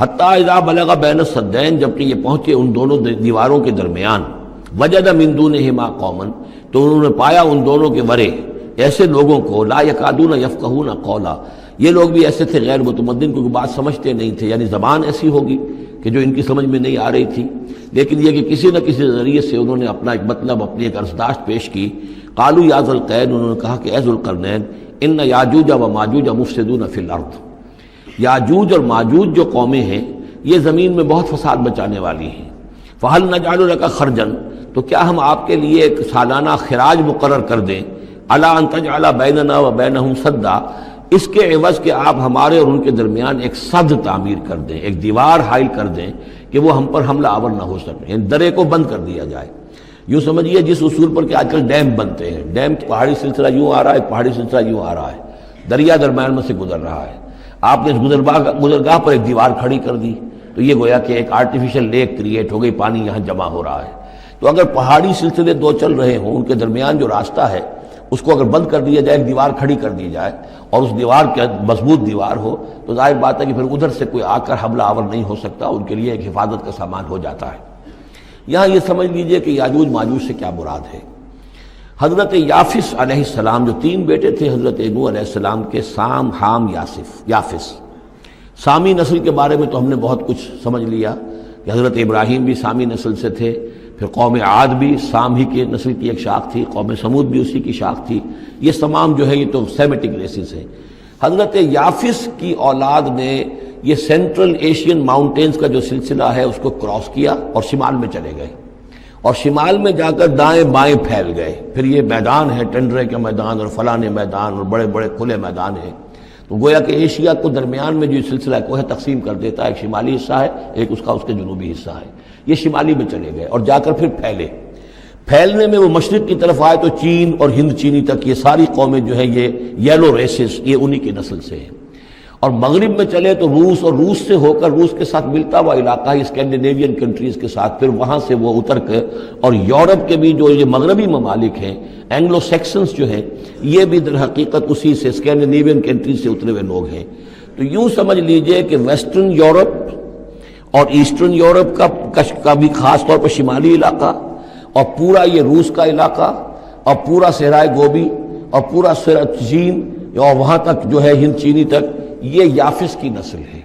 حتیٰ اذا بلغ بین السدین، جبکہ یہ پہنچے ان دونوں دیواروں کے درمیان، وجد من دونہما قوما، تو انہوں نے پایا ان دونوں کے ورے ایسے لوگوں کو، لا یکادون یفقہون قولا، یہ لوگ بھی ایسے تھے غیر متمدن، کیونکہ بات سمجھتے نہیں تھے، یعنی زبان ایسی ہوگی کہ جو ان کی سمجھ میں نہیں آ رہی تھی، لیکن یہ کہ کسی نہ کسی ذریعے سے انہوں نے اپنا ایک مطلب، اپنی ایک عرضداشت پیش کی۔ قالوا یا ذوالقرنین، انہوں نے کہا کہ اے ذوالقرنین، ان یاجوج و ماجوج مفسدون فی الارض، یاجوج اور ماجوج جو قومیں ہیں یہ زمین میں بہت فساد مچانے والی ہیں، فہل نجعل لک خرجا، تو کیا ہم آپ کے لیے ایک سالانہ خراج مقرر کر دیں، الا ان تجعل بیننا و بینہم سدا، اس کے عوض کہ آپ ہمارے اور ان کے درمیان ایک سد تعمیر کر دیں، ایک دیوار حائل کر دیں کہ وہ ہم پر حملہ آور نہ ہو سکے، یعنی درے کو بند کر دیا جائے۔ یوں سمجھیے جس اصول پر کہ آج کل ڈیم بنتے ہیں، ڈیم پہاڑی سلسلہ یوں آ رہا ہے، پہاڑی سلسلہ یوں آ رہا ہے، دریا درمیان میں سے گزر رہا ہے، آپ نے اس گزرگاہ پر ایک دیوار کھڑی کر دی تو یہ گویا کہ ایک آرٹیفیشل لیک کریٹ ہو گئی، پانی یہاں جمع ہو رہا ہے۔ تو اگر پہاڑی سلسلے دو چل رہے ہوں، ان کے درمیان جو راستہ ہے اس کو اگر بند کر دیا جائے، ایک دیوار کھڑی کر دی جائے اور اس دیوار کے مضبوط دیوار ہو، تو ظاہر بات ہے کہ پھر ادھر سے کوئی آ کر حملہ آور نہیں ہو سکتا، ان کے لیے ایک حفاظت کا سامان ہو جاتا ہے۔ یہاں یہ سمجھ لیجئے کہ یاجوج ماجوج سے کیا مراد ہے۔ حضرت یافس علیہ السلام، جو تین بیٹے تھے حضرت نوح علیہ السلام کے، سام، حام، یافس، سامی نسل کے بارے میں تو ہم نے بہت کچھ سمجھ لیا کہ حضرت ابراہیم بھی سامی نسل سے تھے، پھر قوم عاد بھی سام ہی کے نسل کی ایک شاخ تھی، قوم سمود بھی اسی کی شاخ تھی، یہ تمام جو ہے یہ تو سیمیٹک ریسز ہیں۔ حضرت یافس کی اولاد نے یہ سینٹرل ایشین ماؤنٹینز کا جو سلسلہ ہے اس کو کراس کیا اور شمال میں چلے گئے، اور شمال میں جا کر دائیں بائیں پھیل گئے، پھر یہ میدان ہے، ٹنڈرے کے میدان اور فلانے میدان اور بڑے بڑے کھلے میدان ہیں، تو گویا کہ ایشیا کو درمیان میں جو سلسلہ کوہ تقسیم کر دیتا ہے، ایک شمالی حصہ ہے، ایک اس کے جنوبی حصہ ہے، یہ شمالی میں چلے گئے اور جا کر پھر پھیلنے میں وہ مشرق کی طرف آئے تو چین اور ہند چینی تک یہ ساری قومیں جو ہیں یہ یلو ریسز، یہ انہی کی نسل سے ہیں، اور مغرب میں چلے تو روس، اور روس سے ہو کر روس کے ساتھ ملتا ہوا علاقہ ہے اسکینڈینیوین کنٹریز کے ساتھ، پھر وہاں سے وہ اتر کر، اور یورپ کے بھی جو یہ مغربی ممالک ہیں، اینگلو سیکسنز جو ہیں، یہ بھی در حقیقت اسی سے اسکینڈینیوین کنٹریز سے اترے ہوئے لوگ ہیں۔ تو یوں سمجھ لیجئے کہ ویسٹرن یورپ اور ایسٹرن یورپ کا بھی خاص طور پر شمالی علاقہ، اور پورا یہ روس کا علاقہ، اور پورا صحرائے گوبی، اور پورا چین، اور وہاں تک جو ہے ہند چینی تک، یہ یافس کی نسل ہے۔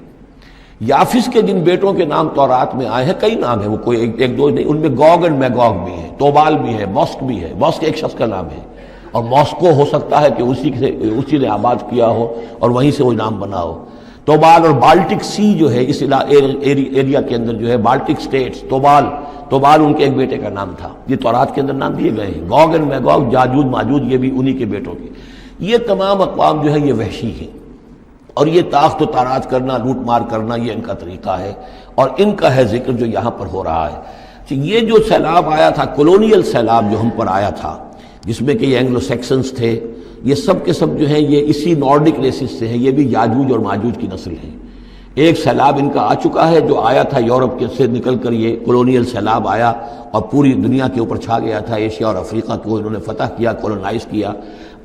یافس کے جن بیٹوں کے نام تورات میں آئے ہیں، کئی نام ہیں، وہ کوئی ایک دو نہیں، ان میں گوگ اینڈ میگوگ بھی ہے، توبال بھی ہے، موسک بھی ہے، موسک ایک شخص کا نام ہے، اور ماسکو ہو سکتا ہے کہ اسی نے آباد کیا ہو اور وہیں سے وہ نام بنا ہو۔ توبال اور بالٹک سی جو ہے اس ایریا کے اندر جو ہے، بالٹک سٹیٹس، توبال ان کے ایک بیٹے کا نام تھا، یہ تورات کے اندر نام دیے گئے ہیں۔ گوگ اینڈ میگوگ، یاجوج ماجوج، یہ بھی انہی کے بیٹوں کے۔ یہ تمام اقوام جو ہے یہ وحشی ہیں، اور یہ تاخت و تاراج کرنا، لوٹ مار کرنا، یہ ان کا طریقہ ہے، اور ان کا ہے ذکر جو یہاں پر ہو رہا ہے۔ یہ جو سیلاب آیا تھا، کولونیل سیلاب جو ہم پر آیا تھا، جس میں کہ یہ اینگلو سیکسنز تھے، یہ سب کے سب جو ہیں یہ اسی نارڈک ریسز سے ہیں، یہ بھی یاجوج اور ماجوج کی نسل ہیں۔ ایک سیلاب ان کا آ چکا ہے جو آیا تھا یورپ کے سے نکل کر، یہ کولونیل سیلاب آیا اور پوری دنیا کے اوپر چھا گیا تھا، ایشیا اور افریقہ کو انہوں نے فتح کیا، کولونائز کیا۔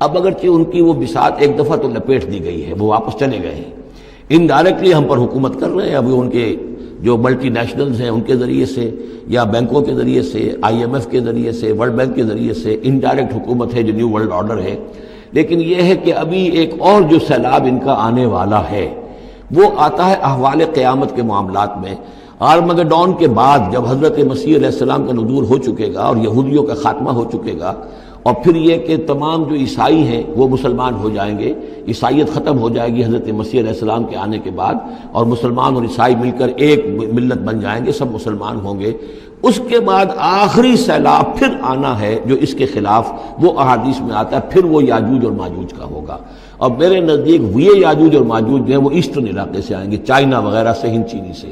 اب اگرچہ ان کی وہ بساط ایک دفعہ تو لپیٹ دی گئی ہے، وہ واپس چلے گئے ہیں، انڈائریکٹلی ہم پر حکومت کر رہے ہیں، ابھی ان کے جو ملٹی نیشنلز ہیں ان کے ذریعے سے، یا بینکوں کے ذریعے سے، IMF کے ذریعے سے، ورلڈ بینک کے ذریعے سے انڈائریکٹ حکومت ہے جو نیو ورلڈ آرڈر ہے۔ لیکن یہ ہے کہ ابھی ایک اور جو سیلاب ان کا آنے والا ہے وہ آتا ہے احوال قیامت کے معاملات میں۔ آرمگڈون کے بعد جب حضرت مسیح علیہ السلام کا نزول ہو چکے گا اور یہودیوں کا خاتمہ ہو چکے گا، اور پھر یہ کہ تمام جو عیسائی ہیں وہ مسلمان ہو جائیں گے، عیسائیت ختم ہو جائے گی حضرت مسیح علیہ السلام کے آنے کے بعد، اور مسلمان اور عیسائی مل کر ایک ملت بن جائیں گے، سب مسلمان ہوں گے۔ اس کے بعد آخری سیلاب پھر آنا ہے جو اس کے خلاف، وہ احادیث میں آتا ہے، پھر وہ یاجوج اور ماجوج کا ہوگا۔ اور میرے نزدیک یہ یاجوج اور ماجوج جو ہیں وہ ایسٹرن علاقے سے آئیں گے، چائنا وغیرہ سے، ہند چینی سے۔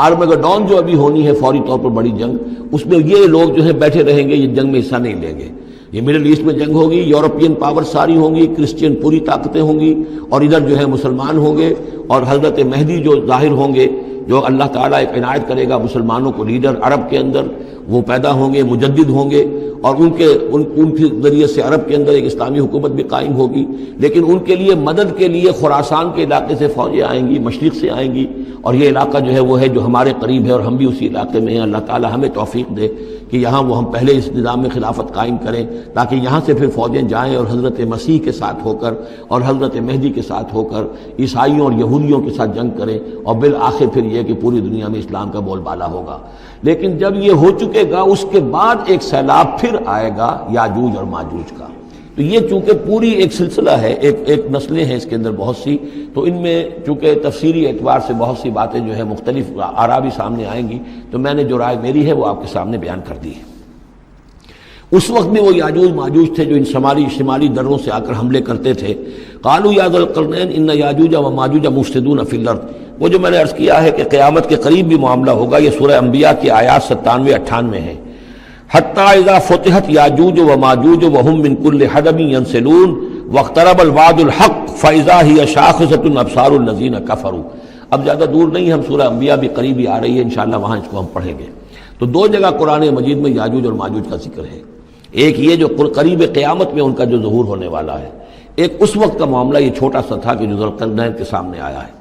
آرمگڈون جو ابھی ہونی ہے فوری طور پر بڑی جنگ، اس میں یہ لوگ جو ہے بیٹھے رہیں گے، یہ جنگ میں حصہ نہیں لیں گے۔ یہ مڈل ایسٹ میں جنگ ہوگی، یورپین پاور ساری ہوں گی، کرسچین پوری طاقتیں ہوں گی، اور ادھر جو ہے مسلمان ہوں گے، اور حضرت مہدی جو ظاہر ہوں گے، جو اللہ تعالیٰ ایک عنایت کرے گا مسلمانوں کو لیڈر عرب کے اندر، وہ پیدا ہوں گے، مجدد ہوں گے، اور ان کے ذریعے سے عرب کے اندر ایک اسلامی حکومت بھی قائم ہوگی، لیکن ان کے لیے مدد کے لیے خراسان کے علاقے سے فوجیں آئیں گی، مشرق سے آئیں گی، اور یہ علاقہ جو ہے وہ ہے جو ہمارے قریب ہے اور ہم بھی اسی علاقے میں ہیں۔ اللہ تعالی ہمیں توفیق دے کہ یہاں وہ ہم پہلے اس نظام میں خلافت قائم کریں، تاکہ یہاں سے پھر فوجیں جائیں اور حضرت مسیح کے ساتھ ہو کر اور حضرت مہدی کے ساتھ ہو کر عیسائیوں اور یہودیوں کے ساتھ جنگ کریں، اور بالآخر پھر یہ کہ پوری دنیا میں اسلام کا بول بالا ہوگا۔ لیکن جب یہ ہو چکے گا اس کے بعد ایک سیلاب پھر آئے گا یاجوج اور ماجوج کا۔ تو یہ چونکہ پوری ایک سلسلہ ہے، ایک نسلیں ہیں اس کے اندر بہت سی، تو ان میں چونکہ تفسیری اعتبار سے بہت سی باتیں جو ہے مختلف آراء بھی سامنے آئیں گی، تو میں نے جو رائے میری ہے وہ آپ کے سامنے بیان کر دی ہے۔ اس وقت میں وہ یاجوج ماجوج تھے جو ان شمالی دروں سے آ کر حملے کرتے تھے۔ قالوا یا ذا القرنین ان یاجوج و ماجوج مفسدون فی الارض، وہ جو میں نے عرض کیا ہے کہ قیامت کے قریب بھی معاملہ ہوگا، یہ سورہ انبیاء کی آیات 97-98 ہیں۔ حتی اذا فتحت یاجوج و ماجوج وهم من کل حدب ینسلون واقترب الوعد الحق فاذا هی شاخصۃ ابصار الذین کفروا۔ اب زیادہ دور نہیں، ہم سورہ انبیاء بھی قریب ہی آ رہی ہے، انشاءاللہ وہاں اس کو ہم پڑھیں گے۔ تو دو جگہ قرآن مجید میں یاجوج اور ماجوج کا ذکر ہے، ایک یہ جو قریب قیامت میں ان کا جو ظہور ہونے والا ہے، ایک اس وقت کا معاملہ یہ چھوٹا سا تھا کہ جو ذوالقرنین کے سامنے آیا ہے۔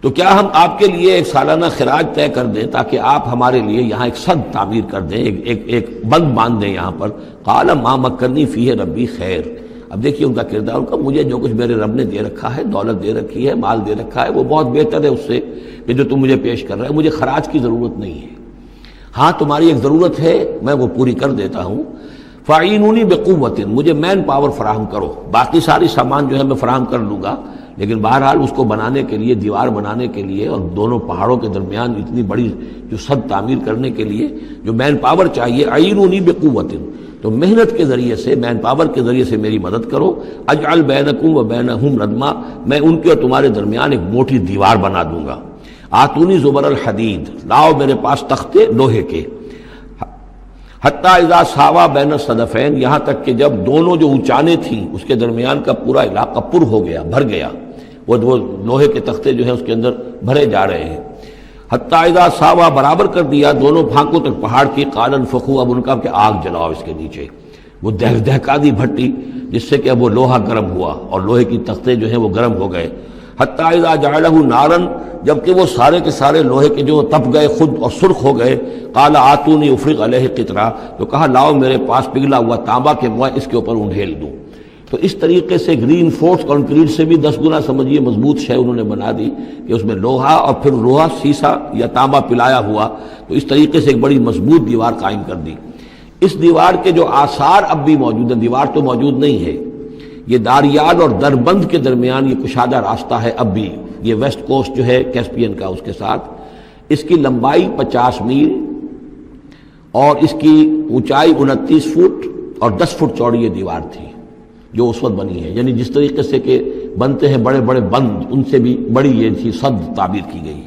تو کیا ہم آپ کے لیے ایک سالانہ خراج طے کر دیں تاکہ آپ ہمارے لیے یہاں ایک سد تعمیر کر دیں، ایک بند باندھ دیں یہاں پر؟ قال ما مکنی فیہ ربی خیر۔ اب دیکھیے ان کا کردار، ان کا مجھے جو کچھ میرے رب نے دے رکھا ہے، دولت دے رکھی ہے، مال دے رکھا ہے، وہ بہت بہتر ہے اس سے کہ جو تم مجھے پیش کر رہے ہیں۔ مجھے خراج کی ضرورت نہیں ہے، ہاں تمہاری ایک ضرورت ہے میں وہ پوری کر دیتا ہوں۔ فاعینونی بقوت، مجھے مین پاور فراہم کرو، باقی ساری سامان جو ہے میں فراہم کر لوں گا، لیکن بہرحال اس کو بنانے کے لیے، دیوار بنانے کے لیے اور دونوں پہاڑوں کے درمیان اتنی بڑی جو سد تعمیر کرنے کے لیے جو مین پاور چاہیے، اعینونی بقوت، تو محنت کے ذریعے سے، مین پاور کے ذریعے سے میری مدد کرو۔ اجعل بینکم و بینہم ردما، میں ان کے اور تمہارے درمیان ایک موٹی دیوار بنا دوں گا۔ آتونی زبر الحدید، لاؤ میرے پاس تختے لوہے کے۔ حتی اذا ساوا بین الصدفین، یہاں تک کہ جب دونوں جو اونچانے تھیں اس کے درمیان کا پورا علاقہ پر ہو گیا، بھر گیا، وہ لوہے کے تختے جو ہیں اس کے اندر بھرے جا رہے ہیں۔ حتی اذا ساوا، برابر کر دیا دونوں پھانکوں تک پہاڑ کی، قال انفخوا، اب ان کا کہ آگ جلاؤ اس کے نیچے، وہ دہکا دی بھٹی جس سے کہ اب وہ لوہا گرم ہوا اور لوہے کی تختے جو ہیں وہ گرم ہو گئے۔ حتی اذا جعلہ نارا، جبکہ وہ سارے کے سارے لوہے کے جو تپ گئے خود اور سرخ ہو گئے۔ قال آتونی افرغ علیہ قطرہ، تو کہا لاؤ میرے پاس پگھلا ہوا تانبا کہ میں اس کے اوپر انڈھیل دوں۔ تو اس طریقے سے گرین فورس کنکریٹ سے بھی 10 گنا سمجھیے مضبوط شے انہوں نے بنا دی کہ اس میں لوہا اور پھر لوہا سیسا یا تانبا پلایا ہوا، تو اس طریقے سے ایک بڑی مضبوط دیوار قائم کر دی۔ اس دیوار کے جو آثار اب بھی موجود ہیں، دیوار تو موجود نہیں ہے، یہ داریال اور دربند کے درمیان یہ کشادہ راستہ ہے اب بھی، یہ ویسٹ کوسٹ جو ہے کیسپین کا، اس کے ساتھ اس کی لمبائی 50 میل اور اس کی اونچائی 29 فٹ اور 10 فٹ چوڑی یہ دیوار تھی جو اس وقت بنی ہے۔ یعنی جس طریقے سے کہ بنتے ہیں بڑے بڑے بند، ان سے بھی بڑی یہ تھی سد تعبیر کی گئی۔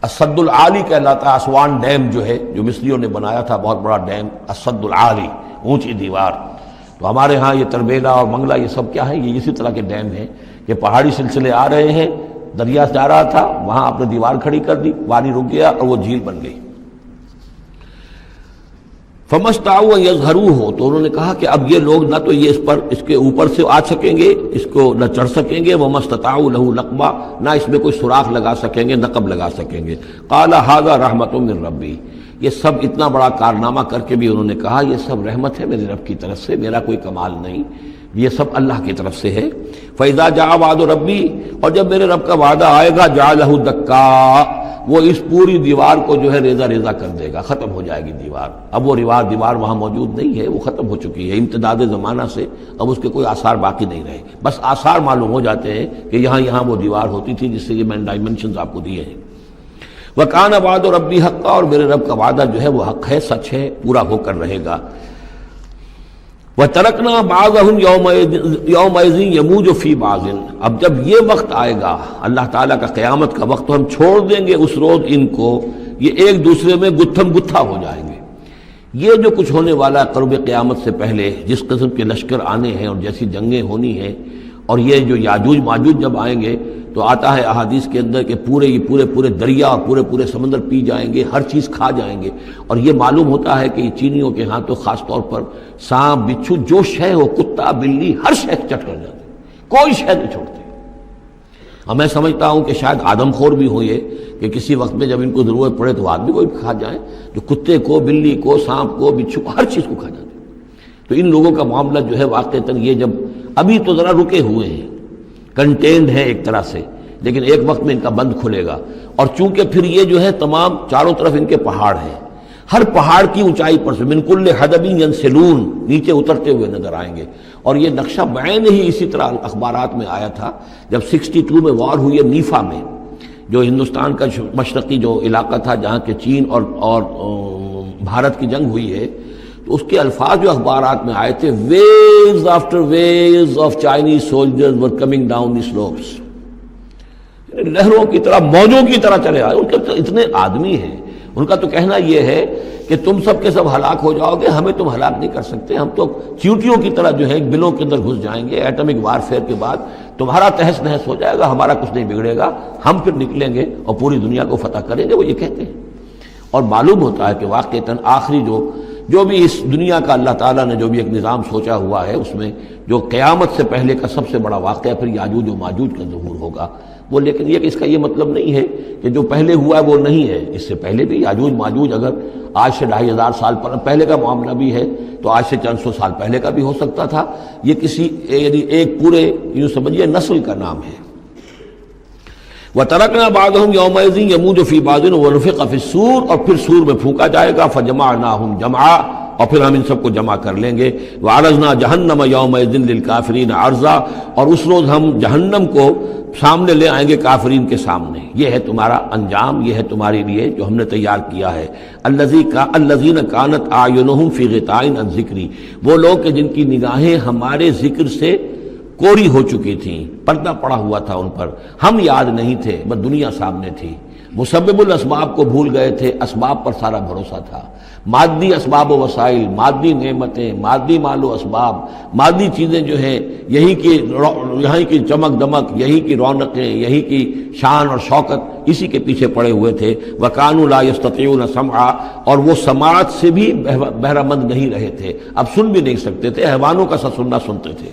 السد العالی کہلاتا ہے، اسوان ڈیم جو ہے جو مصریوں نے بنایا تھا، بہت بڑا ڈیم، السد العالی، اونچی دیوار۔ تو ہمارے ہاں یہ تربیلا اور منگلا یہ سب کیا ہے، یہ اسی طرح کے ڈیم ہیں کہ پہاڑی سلسلے آ رہے ہیں، دریا جا رہا تھا، وہاں آپ نے دیوار کھڑی کر دی، پانی رک گیا اور وہ جھیل بن گئی۔ فَمَسْتَعُوا أَن يَظْهَرُوهُ، تو انہوں نے کہا کہ اب یہ لوگ نہ تو یہ اس کے اوپر سے آ سکیں گے، اس کو نہ چڑھ سکیں گے، وَمَا اسْتَطَاعُوا لَهُ نَقْبًا، نہ اس میں کوئی سوراخ لگا سکیں گے، نقب لگا سکیں گے۔ قَالَ هَذَا رَحْمَةٌ مِّن رَّبِّي، یہ سب اتنا بڑا کارنامہ کر کے بھی انہوں نے کہا یہ سب رحمت ہے میرے رب کی طرف سے، میرا کوئی کمال نہیں، یہ سب اللہ کی طرف سے ہے۔ فَإِذَا جَاءَ وَعْدُ رَبِّي، اور جب میرے رب کا وعدہ آئے گا، جَعَلَهُ دَكَّا، وہ اس پوری دیوار کو جو ہے ریزہ ریزہ کر دے گا، ختم ہو جائے گی دیوار۔ اب وہ دیوار وہاں موجود نہیں ہے، وہ ختم ہو چکی ہے امتداد زمانہ سے، اب اس کے کوئی آثار باقی نہیں رہے، بس آثار معلوم ہو جاتے ہیں کہ یہاں وہ دیوار ہوتی تھی جس سے یہ میں نے ڈائمنشنز آپ کو دیے ہیں۔ وَكَانَ وَعْدُ رَبِّي حَقًّا، اور میرے رب کا وعدہ جو ہے وہ حق ہے، سچ ہے، پورا ہو کر رہے گا۔ وَتَرَكْنَا بَعْضَهُمْ يَوْمَئِذٍ يَمُوجُ فِي بَعْضٍ، اب جب یہ وقت آئے گا اللہ تعالیٰ کا قیامت کا وقت، تو ہم چھوڑ دیں گے اس روز ان کو، یہ ایک دوسرے میں گتھم گتھا ہو جائیں گے۔ یہ جو کچھ ہونے والا ہے قرب قیامت سے پہلے، جس قسم کے لشکر آنے ہیں اور جیسی جنگیں ہونی ہیں اور یہ جو یاجوج ماجوج جب آئیں گے تو آتا ہے احادیث کے اندر کہ پورے دریا اور پورے سمندر پی جائیں گے، ہر چیز کھا جائیں گے، اور یہ معلوم ہوتا ہے کہ چینیوں کے ہاں تو خاص طور پر سانپ بچھو جو شے ہو، کتا بلی ہر شے چٹ کر جاتے ہیں، کوئی شے نہیں چھوڑتے۔ اور میں سمجھتا ہوں کہ شاید آدم خور بھی ہو یہ کہ کسی وقت میں جب ان کو ضرورت پڑے تو آدمی کو بھی کھا جائیں، جو کتے کو، بلی کو، سانپ کو، بچھو کو، ہر چیز کو کھا جاتے ہیں۔ تو ان لوگوں کا معاملہ جو ہے واقعتاً یہ جب ابھی تو ذرا رکے ہوئے ہیں، کنٹینڈ ہے ایک طرح سے، لیکن ایک وقت میں ان کا بند کھلے گا۔ اور چونکہ پھر یہ جو ہے تمام چاروں طرف ان کے پہاڑ ہیں، ہر پہاڑ کی اونچائی پر سے من کل حدب ینسلون نیچے اترتے ہوئے نظر آئیں گے۔ اور یہ نقشہ بعین ہی اسی طرح اخبارات میں آیا تھا جب 62 میں وار ہوئی ہے نیفا میں، جو ہندوستان کا مشرقی جو علاقہ تھا جہاں کے چین اور بھارت کی جنگ ہوئی ہے، تو اس کے الفاظ جو اخبارات میں آئے تھے، waves after waves of Chinese soldiers were coming down the slopes, لہروں کی طرح، موجوں کی طرح چلے آئے۔ ان کے تو اتنے آدمی ہیں، ان کا تو کہنا یہ ہے کہ تم سب کے سب ہلاک ہو جاؤ گے، ہمیں تم ہلاک نہیں کر سکتے، ہم تو چیونٹیوں کی طرح جو ہے بلوں کے اندر گھس جائیں گے، ایٹمک وارفیئر کے بعد تمہارا تہس نہس ہو جائے گا، ہمارا کچھ نہیں بگڑے گا، ہم پھر نکلیں گے اور پوری دنیا کو فتح کریں گے، وہ یہ کہتے ہیں۔ اور معلوم ہوتا ہے کہ واقعتاً آخری جو بھی اس دنیا کا اللہ تعالیٰ نے جو بھی ایک نظام سوچا ہوا ہے، اس میں جو قیامت سے پہلے کا سب سے بڑا واقعہ پھر یاجوج و ماجوج کا ظہور ہوگا وہ، لیکن یہ کہ اس کا یہ مطلب نہیں ہے کہ جو پہلے ہوا ہے وہ نہیں ہے، اس سے پہلے بھی یاجوج ماجوج اگر آج سے 2500 سال پہلے کا معاملہ بھی ہے تو آج سے چند سو سال پہلے کا بھی ہو سکتا تھا۔ یہ کسی ایک پورے یوں سمجھیے نسل کا نام ہے۔ وَتَرَكْنَا بَعْضَهُمْ يَوْمَئِذٍ يَمُوجُ فِي بَعْضٍ وَنُفِخَ فِي الصُّورِ، اور پھر سور میں پھونکا جائے گا، فَجَمَعْنَاهُمْ جَمْعًا، اور پھر ہم ان سب کو جمع کر لیں گے۔ وَعَرَضْنَا جَهَنَّمَ يَوْمَئِذٍ لِلْكَافِرِينَ عَرْضًا، اور اس روز ہم جہنم کو سامنے لے آئیں گے کافرین کے سامنے۔ یہ ہے تمہارا انجام، یہ ہے تمہارے لیے جو ہم نے تیار کیا ہے۔ الذین کانت اعینہم فی غطاء عن ذکری، وہ لوگ کہ جن کی نگاہیں ہمارے ذکر سے کوری ہو چکی تھیں، پردہ پڑا ہوا تھا ان پر، ہم یاد نہیں تھے، بس دنیا سامنے تھی، مسبب الاسباب کو بھول گئے تھے، اسباب پر سارا بھروسہ تھا، مادی اسباب و وسائل، مادی نعمتیں، مادی مال و اسباب، مادی چیزیں جو ہیں، یہیں کی چمک دمک، یہی کی رونقیں، یہی کی شان اور شوکت، اسی کے پیچھے پڑے ہوئے تھے۔ وَكَانُوا لَا يَسْتَطِيعُونَ سَمْعًا، اور وہ سماعت سے بھی بہرہ مند نہیں رہے تھے، اب سن بھی نہیں سکتے تھے، حیوانوں کا سا سننا سنتے تھے۔